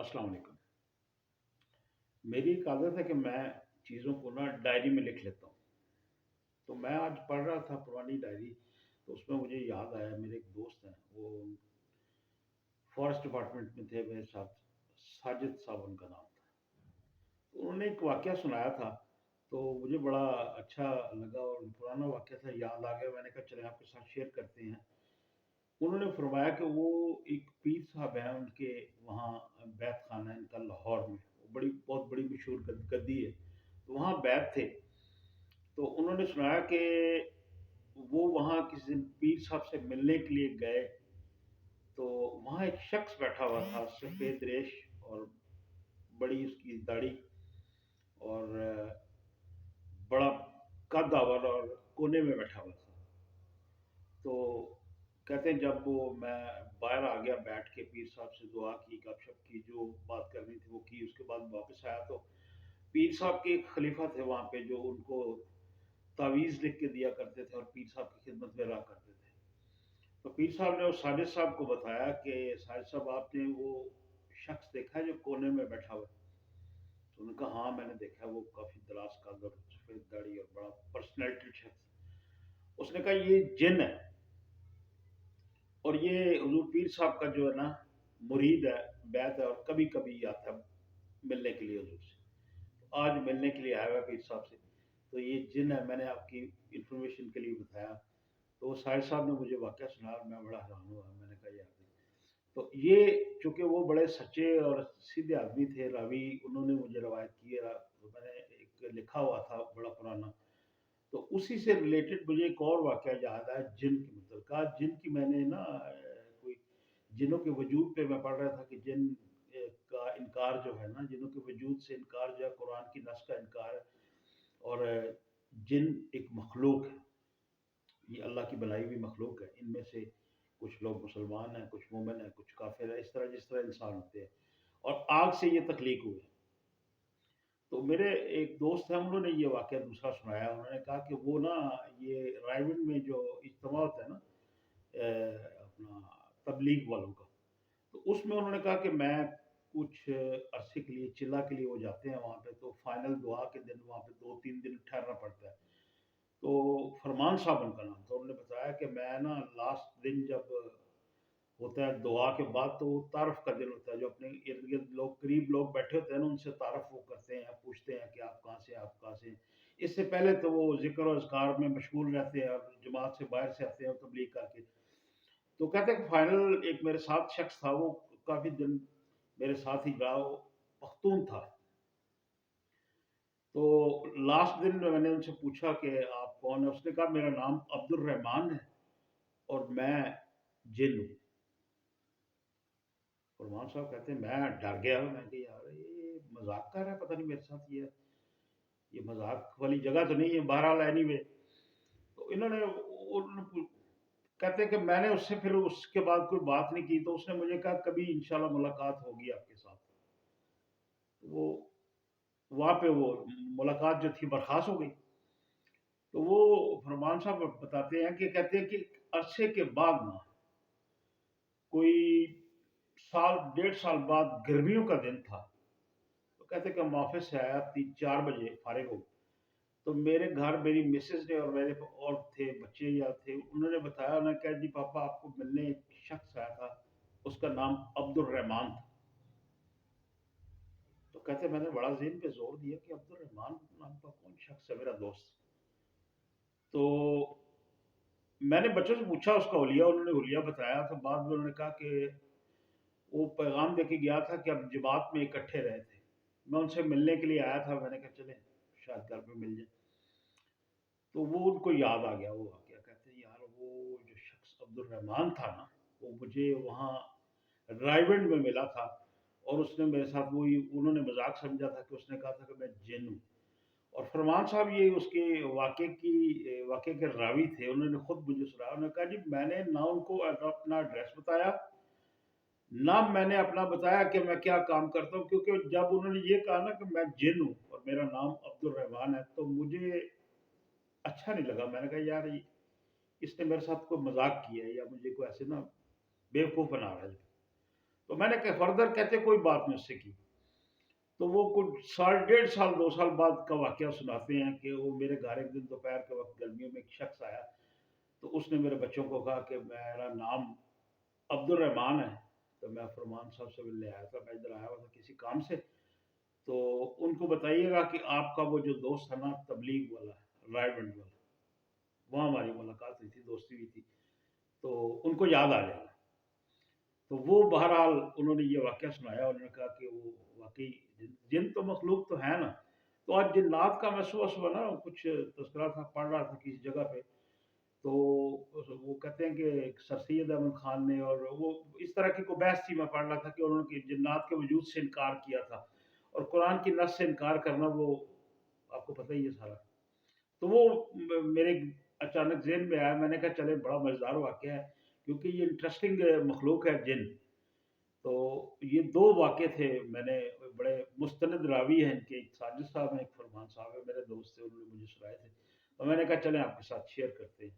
अस्सलाम वालेकुम। मेरी एक आदत है कि मैं चीज़ों को ना डायरी में लिख लेता हूँ। तो मैं आज पढ़ रहा था पुरानी डायरी, तो उसमें मुझे याद आया, मेरे एक दोस्त हैं, वो फॉरेस्ट डिपार्टमेंट में थे मेरे साथ, साजिद साहब उनका नाम था। तो उन्होंने एक वाक़या सुनाया था, तो मुझे बड़ा अच्छा लगा और पुराना वाक़या था, याद आ गया। मैंने कहा चलें आपके साथ शेयर करते हैं। उन्होंने फरमाया कि वो एक पीर साहब हैं, उनके वहाँ बैत खाना है इनका लाहौर में, वो बहुत बड़ी मशहूर गद्दी है। तो वहाँ बैत थे, तो उन्होंने सुनाया कि वो वहाँ किसी दिन पीर साहब से मिलने के लिए गए, तो वहाँ एक शख्स बैठा हुआ था, सफ़ेद रेश और बड़ी उसकी दाढ़ी और बड़ा कद-आवर और कोने में बैठा हुआ था। तो कहते हैं जब वो मैं बाहर आ गया, बैठ के पीर साहब से दुआ की, गपशप की, जो बात करनी थी वो की, उसके बाद वापस आया तो पीर साहब के एक खलीफा थे वहाँ पे, जो उनको तावीज़ लिख के दिया करते थे और पीर साहब की खिदमत में रहा करते थे। तो पीर साहब ने उस साजिद साहब को बताया कि साजिद साहब, आपने वो शख्स देखा है जो कोने में बैठा हुआ है? तो उन्होंने कहा हाँ मैंने देखा है, वो काफ़ी दराज कद और सफ़ेद दाढ़ी और बड़ा पर्सनैलिटी शख्स। उसने कहा ये जिन है, और ये हुजूर पीर साहब का जो है ना मुरीद है, बैत है, और कभी-कभी आता है मिलने के लिए हुजूर से। तो आज मिलने के लिए आया हुआ है पीर साहब से। तो ये जिन है, मैंने आपकी इन्फॉर्मेशन के लिए बताया। तो वो साहिब साहब ने मुझे वाक़या सुनाया, मैं बड़ा हैरान हुआ। मैंने कहा यार, तो ये चूँकि वो बड़े सच्चे और सीधे आदमी थे, रावी, उन्होंने मुझे रवायत की है। तो मैंने एक लिखा हुआ था बड़ा पुराना, तो उसी से रिलेटेड मुझे एक और वाक़या याद आया जिन के मुतल्लिक़। आज जिन की मैंने ना कोई जिन्नों के वजूद पे मैं पढ़ रहा था कि जिन का इनकार जो है ना, जिन्नों के वजूद से इनकार जो है, कुरान की नस का इनकार है। और जिन एक मखलूक है, ये अल्लाह की बनाई हुई मखलूक है। इनमें से कुछ लोग मुसलमान हैं, कुछ मोमिन हैं, कुछ काफिर हैं, इस तरह जिस तरह इंसान होते हैं, और आग से ये तख्लीक हुए। तो मेरे एक दोस्त हैं, उन्होंने ये वाक़या दूसरा सुनाया। उन्होंने कहा कि वो ना, ये रायबन में जो इज्तिमा होता है ना, अपना तबलीग वालों का, तो उसमें उन्होंने कहा कि मैं कुछ अरसे के लिए, चिल्ला के लिए वो जाते हैं वहाँ पे, तो फाइनल दुआ के दिन वहाँ पे 2-3 दिन ठहरना पड़ता है। तो फरमान साहब उनका नाम था। उन्होंने बताया कि मैं ना लास्ट दिन जब होता है दुआ के बाद, तो वो तारफ़ का दिन होता है, जो अपने इर्द-गिर्द लोग, करीब लोग बैठे होते हैं ना, उनसे तारफ़ वो करते हैं, पूछते हैं कि आप कहाँ से हैं, आप कहाँ से हैं? इससे पहले तो वो ज़िक्र और अज़कार में मशगूल रहते हैं और जमात से बाहर से आते हैं तबलीग करके। तो कहते हैं कि फाइनल एक मेरे साथ शख्स था, वो काफ़ी दिन मेरे साथ ही रहा, वो पख्तून था। तो लास्ट दिन में मैंने उनसे पूछा कि आप कौन हैं? उसने कहा मेरा नाम अब्दुल रहमान है और मैं जिन हूँ। फरमान साहब कहते हैं मैं डर गया। मैं कहा यार ये मज़ाक कर रहा है, पता नहीं मेरे साथ ये मज़ाक वाली जगह तो नहीं है। बहरहाल एनीवे, तो इन्होंने कहते हैं कि मैंने उससे फिर उसके बाद कोई बात नहीं की, तो उसने मुझे कहा कभी इंशाल्लाह मुलाकात होगी आपके साथ। तो वो वहाँ पे वो मुलाकात जो थी बर्खास्त हो गई। तो वो फरमान साहब बताते हैं कि कहते हैं कि अरसे के बाद ना, कोई साल, डेढ़ साल बाद, गर्मियों का दिन था। तो कहते हैं कि हम ऑफिस से आया 3-4 बजे फारिग हो, तो मेरे घर मेरी मिसेज ने और मेरे और थे बच्चे या थे, उन्होंने बताया, उन्होंने कहा जी पापा आपको मिलने एक शख्स आया था, उसका नाम अब्दुल रहमान था। तो कहते मैंने बड़ा ज़हन पे जोर दिया कि अब्दुल रहमान नाम का कौन शख्स है मेरा दोस्त। तो मैंने बच्चों से पूछा उसका हुलिया, उन्होंने हुलिया बताया। तो बाद में उन्होंने कहा कि वो पैगाम देके गया था कि अब जमात में इकट्ठे रहे थे। मैं उनसे मिलने के लिए आया था, मैंने कहा चलें शायद घर पे मिल जाए। तो वो उनको याद आ गया वो वाक़या। कहते हैं यार वो जो शख्स अब्दुल रहमान था ना, वो मुझे वहाँ रायबंड में मिला था, और उसने मेरे साथ वही, उन्होंने मज़ाक समझा था कि उसने कहा था कि मैं जिन हूँ। और फरमान साहब ये उसके वाक़े के रावी थे, उन्होंने खुद मुझे सुनाया। उन्होंने कहा जी मैंने ना उनको अपना एड्रेस बताया, ना मैंने अपना बताया कि मैं क्या काम करता हूँ, क्योंकि जब उन्होंने ये कहा ना कि मैं जिन हूँ और मेरा नाम अब्दुल रहमान है, तो मुझे अच्छा नहीं लगा। मैंने कहा यार इसने मेरे साथ कोई मज़ाक किया है, या मुझे कोई ऐसे ना बेवकूफ़ बना रहा है। تو میں نے کہا فردر کہتے کوئی بات نہیں اس سے کی، تو وہ کچھ سال 1.5 سال 2 سال بعد کا واقعہ سناتے ہیں کہ وہ میرے گھر ایک دن دوپہر کے وقت گرمیوں میں ایک شخص آیا، تو اس نے میرے بچوں کو کہا کہ میرا نام عبد الرحمان ہے، تو میں فرمان صاحب سے ملنے آیا تھا، میں ادھر آیا ہوا تھا کسی کام سے، تو ان کو بتائیے گا کہ آپ کا وہ جو دوست ہے نا تبلیغ والا، رائے بنڈ والا، وہاں ہماری ملاقات ہوئی تھی، دوستی ہوئی تھی، تو ان کو یاد آ جائے گا۔ تو وہ بہرحال انہوں نے یہ واقعہ سنایا، انہوں نے کہا کہ وہ واقعی جن تو مخلوق تو ہے نا، تو آج جنات کا میں صبح صبح نا کچھ تذکرہ تھا پڑھ رہا تھا کسی جگہ پہ، تو وہ کہتے ہیں کہ سر سید احمد خان نے، اور وہ اس طرح کی کوئی بحث تھی، میں پڑھ رہا تھا کہ انہوں نے جنات کے وجود سے انکار کیا تھا، اور قرآن کی نص سے انکار کرنا وہ آپ کو پتہ ہی ہے سارا، تو وہ میرے اچانک ذہن میں آیا، میں نے کہا چلے بڑا مزیدار واقعہ ہے، کیونکہ یہ انٹرسٹنگ مخلوق ہے جن، تو یہ دو واقعے تھے، میں نے بڑے مستند راوی ہیں ان کے، ایک ساجد صاحب ہیں، ایک فرمان صاحب ہے، میرے دوست تھے، انہوں نے مجھے سنائے تھے، تو میں نے کہا چلیں آپ کے ساتھ شیئر کرتے ہیں۔